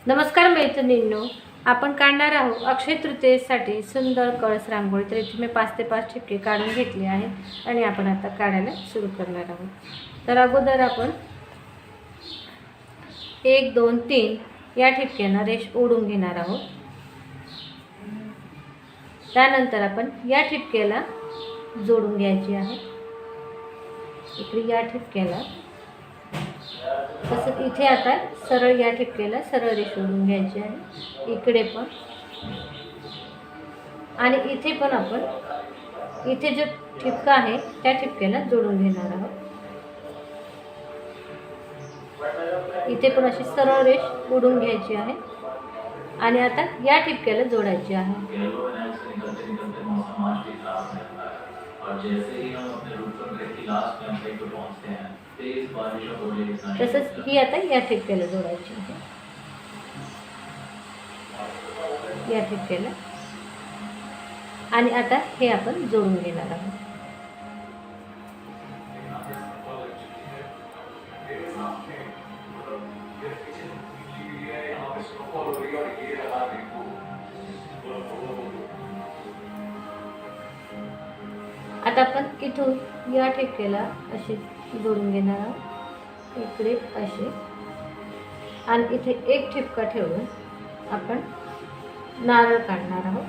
नमस्कार मैत्रिणींनो, आपण काढणार आहोत अक्षय तृतीयेसाठी सुंदर कळस रांगोळी। तर इथे मी 5 ते 5 ठिपके काढून घेतले आहेत आणि आपण आता काढायला सुरू करणार आहोत। तर अगोदर आपण 1 2 3 या ठिपक्यांना रेष ओढून घेणार आहोत। त्यानंतर आपण या ठिपक्याला जोडून घ्यायची आहे। इकडे या ठिपक्याला तसं इथे आता सरळ या ठिपक्याला सरळ रेष ओढून घ्यायची आहे। इकडे पण आणि इथे पण आपण इथे जो ठिपका आहे त्या ठिपक्याला जोडून घेणार आहोत। इथे पण अशी सरळ रेष ओढून घ्यायची आहे आणि आता या ठिपक्याला जोडायची आहे। तसंच ही आता या ठिपक्याला जोडायची आहे, या ठिपक्याला। आणि आता हे आपण जोडून घेणार आहोत। आता आपण इथून या ठिपक्याला असे जोडून घेणार आहोत, इकडे असे, आणि इथे एक ठिपका ठेवून आपण नारळ काढणार आहोत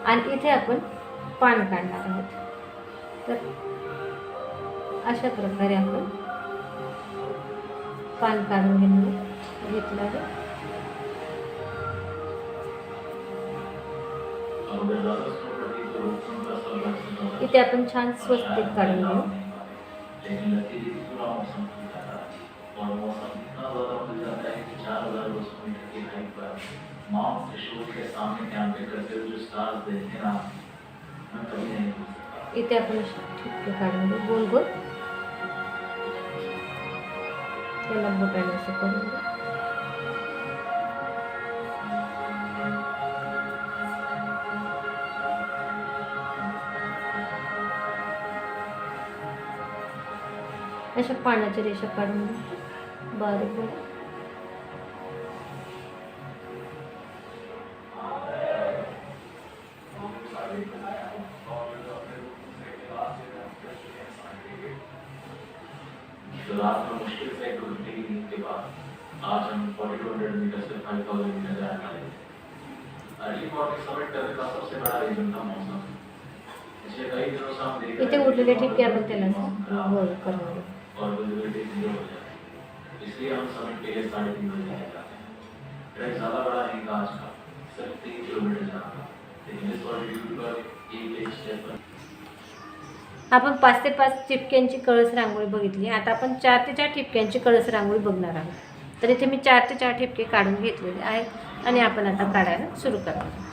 आणि इथे आपण पान काढणार आहोत। तर अशा प्रकारे आपण पान काढून घेतलं आहे। इथे आपण छान स्वस्तिक काढून घेऊ। इथे आपण ठिपके काढून घेऊ गोल गोल, त्याला बोटाने असं करून घेऊ। अशा पाण्याच्या रेषा काढून घेऊ बारीक बारीक। रात में मुश्किल से 1 घंटे की नींद के बाद आज हम 4200 मीटर से 5000 मीटर जाने वाले हैं। अर्ली मॉर्निंग समिट करने का सबसे बड़ा रीजन था मौसम। पिछले कई दिनों से हम देख रहे हैं इथे उरलेले ठिपके आपण त्याला गोल करणार और विजिबिलिटी 0 हो जाए, इसलिए हम समिट के लिए 3:30 बजे निकल जाते हैं। ट्रैक ज़्यादा बड़ा नहीं था आज का, सिर्फ 3 किलोमीटर जाना था, लेकिन इस बार ड्यूटी पर एक स्टेप पर आपण 5 ते 5 ठिपक्यांची कळस रांगोळी बघितली। आता आपण 4 ते 4 ठिपक्यांची कळस रांगोळी बघणार आहोत। तर इथे मी 4 ते 4 ठिपके काढून घेतलेले आहेत आणि आपण आता काढायला सुरू करणार आहोत।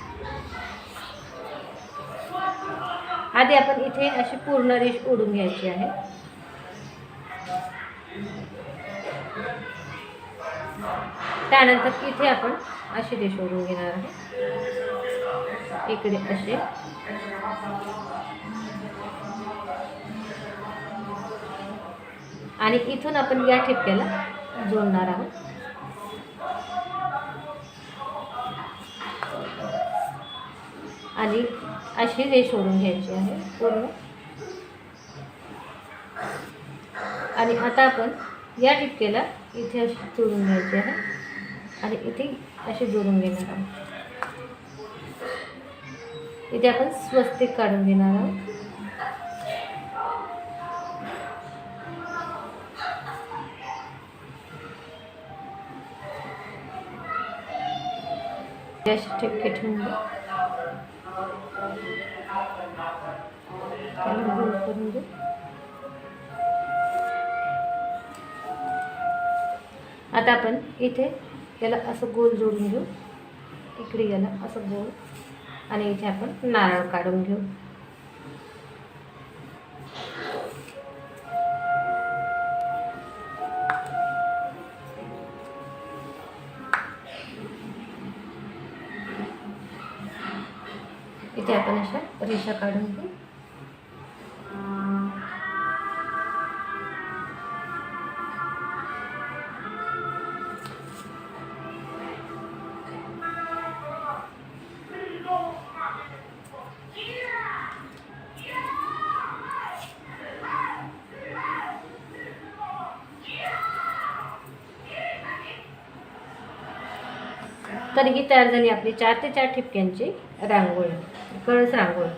आधी आपण इथे अशी पूर्ण रेष ओढून घ्यायची आहे। त्यानंतर इथे आपण अशी रेष ओढून घेणार आहे, इकडे असे, आणि इथून आपण या ठिपक्याला जोडणार आहोत। आणि अशी रेष ओढून घ्यायची आहे पूर्ण। आणि आता आपण या ठिपक्याला इथे अशी जोडून घ्यायची आहे आणि इथे अशी जोडून घेणार आहोत। इथे आपण स्वस्तिक काढून घेणार आहोत। असे ठिपके ठेवून गोल करून घेऊ। आता आपण इथे याला असं गोल जोडून घेऊ, इकडे याला असं गोल, आणि इथे आपण नारळ काढून घेऊ। इथे आपण अशा रेषा काढून घेऊ। तर ही तयार झाली आपली 4 ते 4 ठिपक्यांची रांगोळी, कळस रांगोळी.